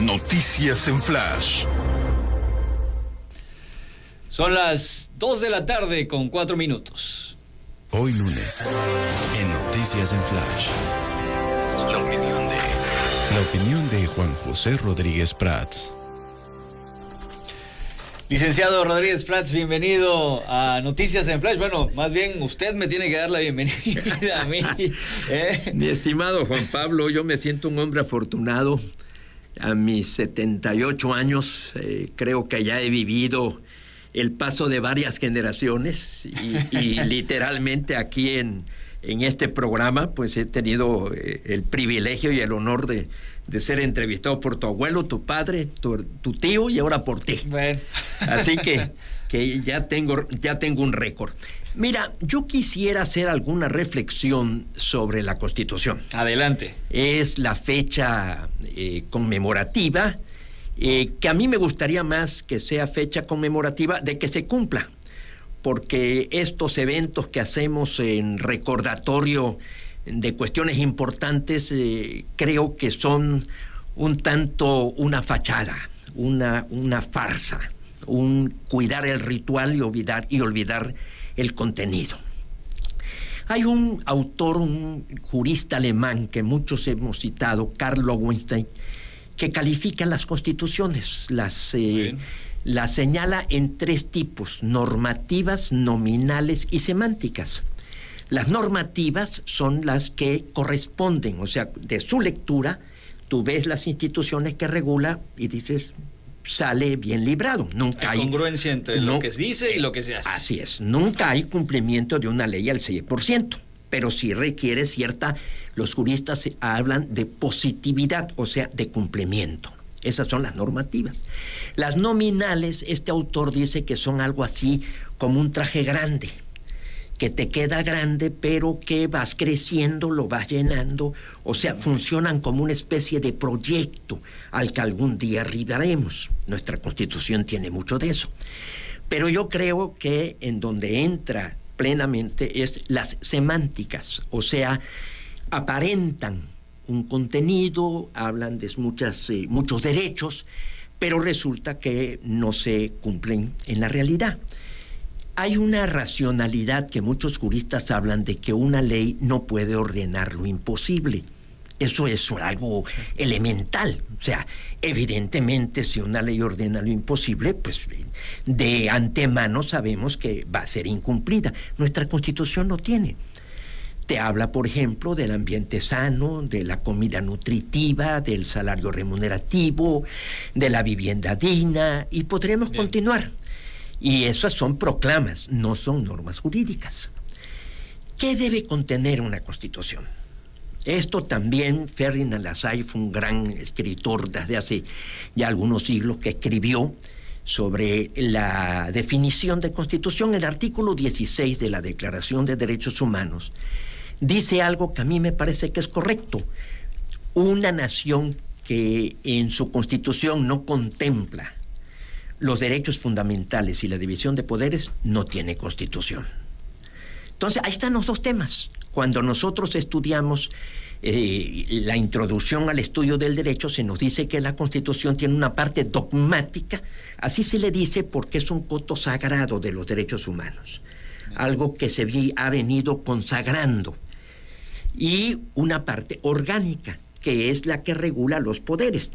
Noticias en Flash. Son las 2 de la tarde con 4 minutos. Hoy lunes, en Noticias en Flash. La opinión de Juan José Rodríguez Prats. Licenciado Rodríguez Prats, bienvenido a Noticias en Flash. Bueno, más bien usted me tiene que dar la bienvenida a mí. Mi estimado Juan Pablo, yo me siento un hombre afortunado. A mis 78 años creo que ya he vivido el paso de varias generaciones y literalmente aquí en este programa pues he tenido el privilegio y el honor de ser entrevistado por tu abuelo, tu padre, tu tío y ahora por ti. Bueno. Así que ya tengo un récord. Mira, yo quisiera hacer alguna reflexión sobre la Constitución. Adelante. Es la fecha conmemorativa, que a mí me gustaría más que sea fecha conmemorativa de que se cumpla, porque estos eventos que hacemos en recordatorio de cuestiones importantes creo que son un tanto una fachada, una farsa, un cuidar el ritual y olvidar el contenido. Hay un autor, un jurista alemán que muchos hemos citado, Karl Lowenstein, que califica las constituciones, las señala en 3 tipos: normativas, nominales y semánticas. Las normativas son las que corresponden, o sea, de su lectura, tú ves las instituciones que regula y dices, sale bien librado. Nunca hay congruencia entre lo que se dice y lo que se hace. Así es, nunca hay cumplimiento de una ley al 100%, pero sí requiere los juristas hablan de positividad, o sea, de cumplimiento. Esas son las normativas. Las nominales, este autor dice que son algo así como un traje grande, que te queda grande, pero que vas creciendo, lo vas llenando, o sea, funcionan como una especie de proyecto al que algún día arribaremos. Nuestra Constitución tiene mucho de eso. Pero yo creo que en donde entra plenamente es las semánticas, o sea, aparentan un contenido, hablan de muchos derechos, pero resulta que no se cumplen en la realidad. Hay una racionalidad que muchos juristas hablan de que una ley no puede ordenar lo imposible. Eso es algo elemental. O sea, evidentemente, si una ley ordena lo imposible, pues de antemano sabemos que va a ser incumplida. Nuestra Constitución no tiene. Te habla, por ejemplo, del ambiente sano, de la comida nutritiva, del salario remunerativo, de la vivienda digna, y podremos continuar. Y esas son proclamas, no son normas jurídicas. ¿Qué debe contener una Constitución? Esto también, Ferdinand Lassalle fue un gran escritor desde hace ya algunos siglos que escribió sobre la definición de Constitución. El artículo 16 de la Declaración de Derechos Humanos dice algo que a mí me parece que es correcto. Una nación que en su Constitución no contempla los derechos fundamentales y la división de poderes no tiene Constitución. Entonces, ahí están los 2 temas. Cuando nosotros estudiamos la introducción al estudio del derecho, se nos dice que la Constitución tiene una parte dogmática, así se le dice porque es un coto sagrado de los derechos humanos, algo que se ha venido consagrando, y una parte orgánica, que es la que regula los poderes.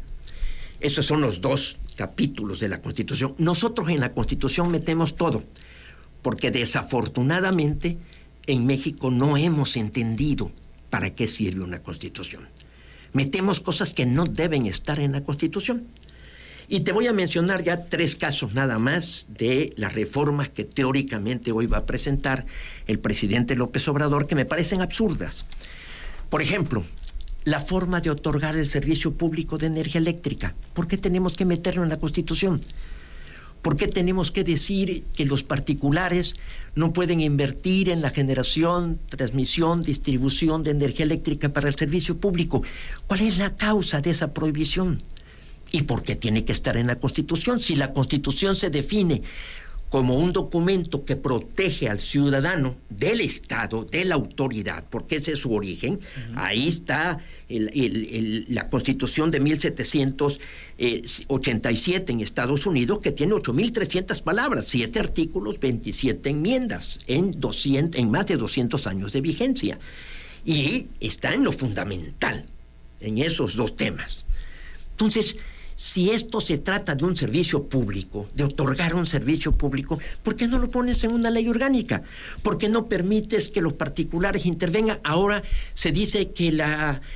Esos son los 2 capítulos de la Constitución. Nosotros en la Constitución metemos todo, porque desafortunadamente en México no hemos entendido para qué sirve una Constitución. Metemos cosas que no deben estar en la Constitución. Y te voy a mencionar ya 3 casos nada más de las reformas que teóricamente hoy va a presentar el presidente López Obrador, que me parecen absurdas. Por ejemplo, la forma de otorgar el servicio público de energía eléctrica. ¿Por qué tenemos que meterlo en la Constitución? ¿Por qué tenemos que decir que los particulares no pueden invertir en la generación, transmisión, distribución de energía eléctrica para el servicio público? ¿Cuál es la causa de esa prohibición? ¿Y por qué tiene que estar en la Constitución? Si la Constitución se define como un documento que protege al ciudadano del Estado, de la autoridad, porque ese es su origen. Ahí está la Constitución de 1787 en Estados Unidos, que tiene 8.300 palabras, 7 artículos, 27 enmiendas, en más de 200 años de vigencia. Y está en lo fundamental, en esos dos temas. Entonces, si esto se trata de un servicio público, de otorgar un servicio público, ¿por qué no lo pones en una ley orgánica? ¿Por qué no permites que los particulares intervengan? Ahora se dice que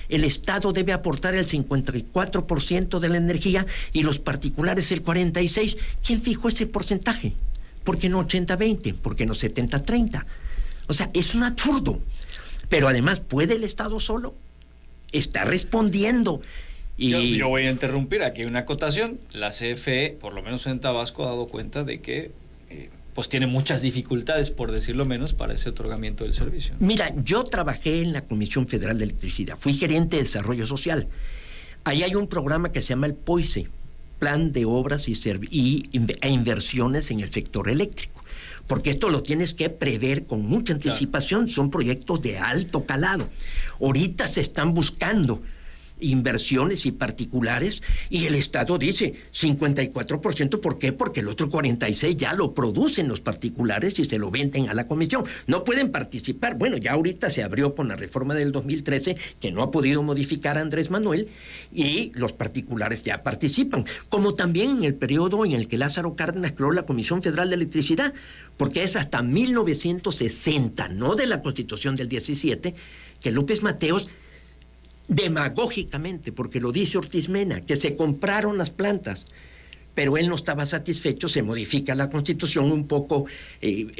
el Estado debe aportar el 54% de la energía y los particulares el 46%. ¿Quién fijó ese porcentaje? ¿Por qué no 80-20? ¿Por qué no 70-30? O sea, es un absurdo. Pero además, ¿puede el Estado solo? Está respondiendo. Y yo voy a interrumpir, aquí hay una acotación. La CFE, por lo menos en Tabasco, ha dado cuenta de que pues tiene muchas dificultades, por decirlo menos, para ese otorgamiento del servicio. Mira, yo trabajé en la Comisión Federal de Electricidad, fui gerente de Desarrollo Social. Ahí hay un programa que se llama el POICE, Plan de Obras e Inversiones en el Sector Eléctrico, porque esto lo tienes que prever con mucha anticipación. Claro. Son proyectos de alto calado. Ahorita se están buscando inversiones y particulares, y el Estado dice 54%. ¿Por qué? Porque el otro 46% ya lo producen los particulares y se lo venden a la comisión. No pueden participar. Bueno, ya ahorita se abrió con la reforma del 2013, que no ha podido modificar a Andrés Manuel, y los particulares ya participan. Como también en el periodo en el que Lázaro Cárdenas creó la Comisión Federal de Electricidad, porque es hasta 1960, no de la Constitución del 17, que López Mateos, demagógicamente, porque lo dice Ortiz Mena, que se compraron las plantas, pero él no estaba satisfecho, se modifica la Constitución un poco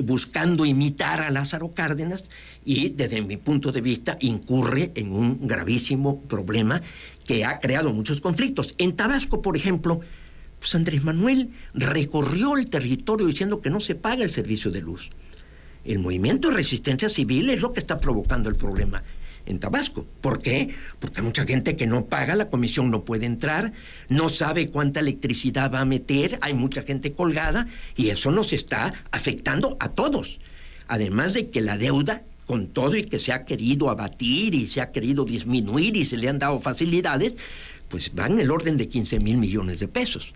buscando imitar a Lázaro Cárdenas, y desde mi punto de vista incurre en un gravísimo problema que ha creado muchos conflictos. En Tabasco, por ejemplo, pues Andrés Manuel recorrió el territorio diciendo que no se paga el servicio de luz. El movimiento de resistencia civil es lo que está provocando el problema en Tabasco. ¿Por qué? Porque hay mucha gente que no paga, la comisión no puede entrar, no sabe cuánta electricidad va a meter, hay mucha gente colgada, y eso nos está afectando a todos. Además de que la deuda, con todo y que se ha querido abatir y se ha querido disminuir y se le han dado facilidades, pues va en el orden de 15,000 millones de pesos.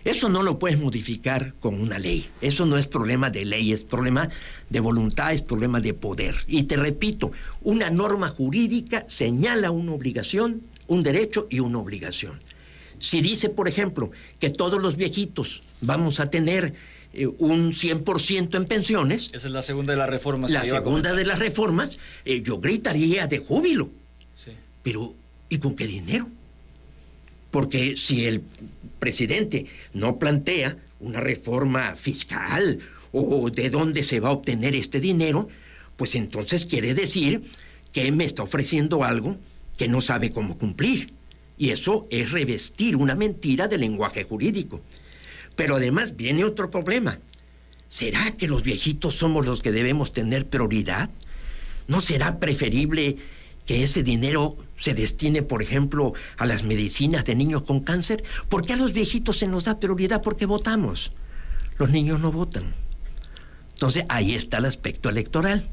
Eso no lo puedes modificar con una ley. Eso no es problema de ley, es problema de voluntad, es problema de poder. Y te repito, una norma jurídica señala una obligación, un derecho y una obligación. Si dice, por ejemplo, que todos los viejitos vamos a tener un 100% en pensiones. Esa es la segunda de las reformas. La segunda de las reformas, yo gritaría de júbilo. Sí. Pero, ¿y con qué dinero? Porque si el presidente no plantea una reforma fiscal o de dónde se va a obtener este dinero, pues entonces quiere decir que me está ofreciendo algo que no sabe cómo cumplir. Y eso es revestir una mentira de lenguaje jurídico. Pero además viene otro problema. ¿Será que los viejitos somos los que debemos tener prioridad? ¿No será preferible que ese dinero se destine, por ejemplo, a las medicinas de niños con cáncer? ¿Por qué a los viejitos se nos da prioridad? Porque votamos. Los niños no votan. Entonces, ahí está el aspecto electoral.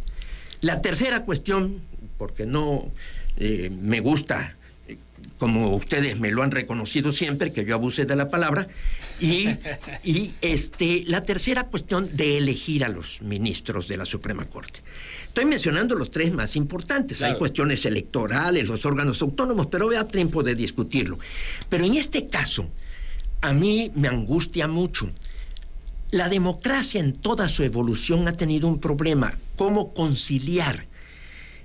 La tercera cuestión, porque no me gusta, como ustedes me lo han reconocido siempre, que yo abuse de la palabra, la tercera cuestión de elegir a los ministros de la Suprema Corte. Estoy mencionando los tres más importantes. Claro. Hay cuestiones electorales, los órganos autónomos, pero vea tiempo de discutirlo. Pero en este caso, a mí me angustia mucho. La democracia en toda su evolución ha tenido un problema: cómo conciliar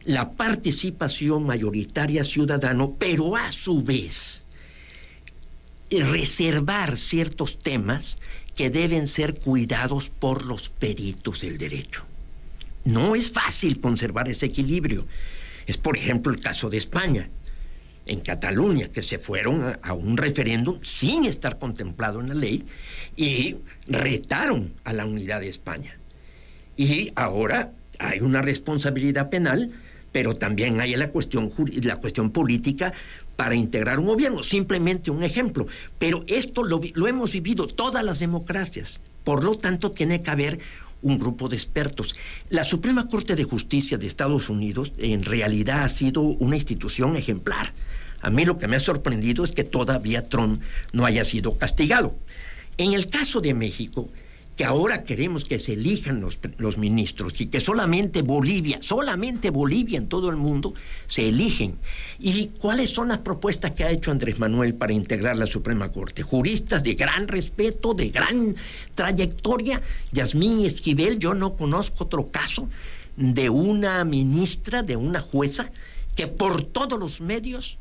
la participación mayoritaria ciudadana, pero a su vez reservar ciertos temas que deben ser cuidados por los peritos del derecho. No es fácil conservar ese equilibrio. Es, por ejemplo, el caso de España, en Cataluña, que se fueron a un referéndum sin estar contemplado en la ley y retaron a la unidad de España. Y ahora hay una responsabilidad penal, pero también hay la cuestión política para integrar un gobierno. Simplemente un ejemplo. Pero esto lo hemos vivido todas las democracias. Por lo tanto, tiene que haber un grupo de expertos. La Suprema Corte de Justicia de Estados Unidos en realidad ha sido una institución ejemplar. A mí lo que me ha sorprendido es que todavía Trump no haya sido castigado. En el caso de México, que ahora queremos que se elijan los ministros y que solamente Bolivia en todo el mundo se eligen. ¿Y cuáles son las propuestas que ha hecho Andrés Manuel para integrar la Suprema Corte? Juristas de gran respeto, de gran trayectoria. Yasmín Esquivel, yo no conozco otro caso de una ministra, de una jueza, que por todos los medios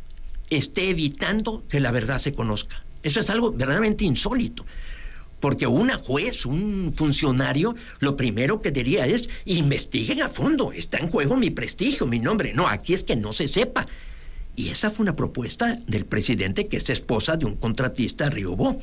esté evitando que la verdad se conozca. Eso es algo verdaderamente insólito. Porque una juez, un funcionario, lo primero que diría es: investiguen a fondo, está en juego mi prestigio, mi nombre. No, aquí es que no se sepa. Y esa fue una propuesta del presidente, que es esposa de un contratista, Riobó.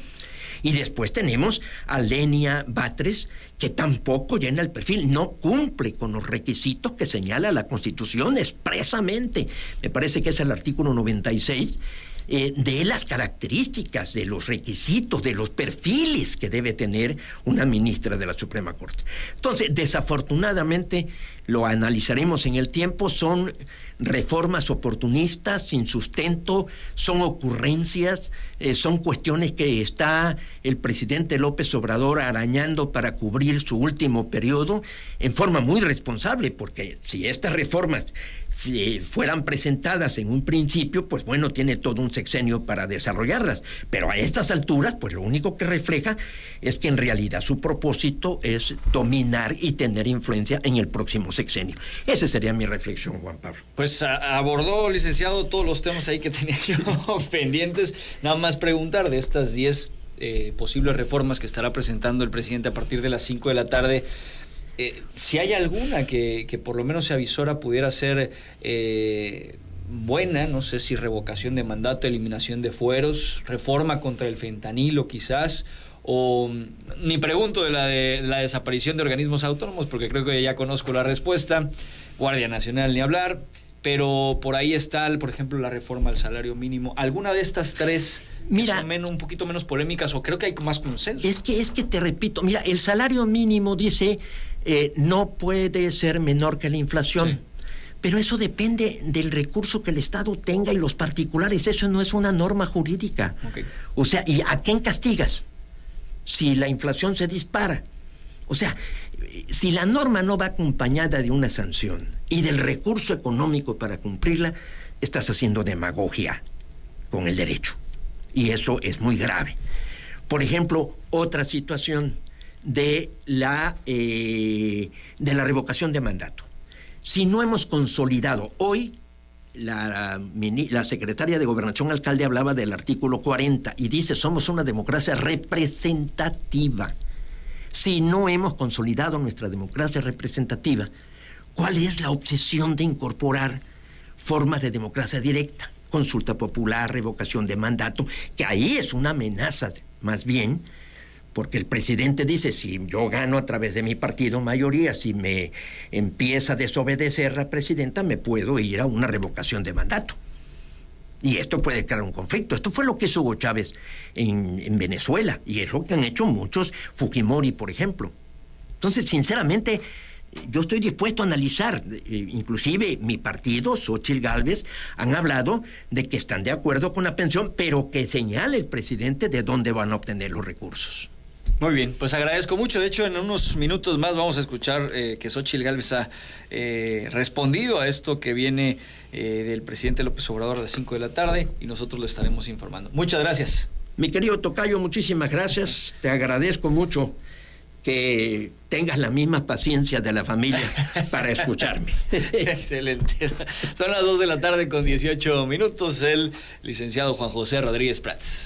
Y después tenemos a Lenia Batres, que tampoco llena el perfil, no cumple con los requisitos que señala la Constitución expresamente. Me parece que es el artículo 96, de las características, de los requisitos, de los perfiles que debe tener una ministra de la Suprema Corte. Entonces, desafortunadamente, lo analizaremos en el tiempo, son reformas oportunistas, sin sustento, son ocurrencias, son cuestiones que está el presidente López Obrador arañando para cubrir su último periodo en forma muy responsable, porque si estas reformas fueran presentadas en un principio, pues bueno, tiene todo un sexenio para desarrollarlas, pero a estas alturas, pues lo único que refleja es que en realidad su propósito es dominar y tener influencia en el próximo sexenio. Esa sería mi reflexión, Juan Pablo. Pues abordó, licenciado, todos los temas ahí que tenía yo pendientes. Nada más preguntar de estas 10 posibles reformas que estará presentando el presidente a partir de las 5 de la tarde. Si hay alguna que por lo menos se avisora pudiera ser buena, no sé si revocación de mandato, eliminación de fueros, reforma contra el fentanilo quizás, o ni pregunto de la desaparición de organismos autónomos, porque creo que ya conozco la respuesta, Guardia Nacional ni hablar, pero por ahí está, por ejemplo, la reforma al salario mínimo. ¿Alguna de estas tres son un poquito menos polémicas o creo que hay más consenso? Es que te repito, mira, el salario mínimo dice no puede ser menor que la inflación. Sí. Pero eso depende del recurso que el Estado tenga y los particulares. Eso no es una norma jurídica. Okay. O sea, ¿y a quién castigas si la inflación se dispara? O sea, si la norma no va acompañada de una sanción y del recurso económico para cumplirla, estás haciendo demagogia con el derecho. Y eso es muy grave. Por ejemplo, otra situación de la revocación de mandato. Si no hemos consolidado hoy, la secretaria de Gobernación Alcalde hablaba del artículo 40 y dice: somos una democracia representativa. Si no hemos consolidado nuestra democracia representativa, ¿cuál es la obsesión de incorporar formas de democracia directa? Consulta popular, revocación de mandato, que ahí es una amenaza más bien, porque el presidente dice: si yo gano a través de mi partido mayoría, si me empieza a desobedecer la presidenta, me puedo ir a una revocación de mandato. Y esto puede crear un conflicto. Esto fue lo que hizo Hugo Chávez en Venezuela, y es lo que han hecho muchos, Fujimori, por ejemplo. Entonces, sinceramente, yo estoy dispuesto a analizar, inclusive mi partido, Xóchitl Gálvez, han hablado de que están de acuerdo con la pensión, pero que señale el presidente de dónde van a obtener los recursos. Muy bien, pues agradezco mucho. De hecho, en unos minutos más vamos a escuchar que Xóchitl Gálvez ha respondido a esto que viene del presidente López Obrador a las 5 de la tarde y nosotros lo estaremos informando. Muchas gracias. Mi querido tocayo, muchísimas gracias. Te agradezco mucho que tengas la misma paciencia de la familia para escucharme. Excelente. Son las 2 de la tarde con 18 minutos. El licenciado Juan José Rodríguez Prats.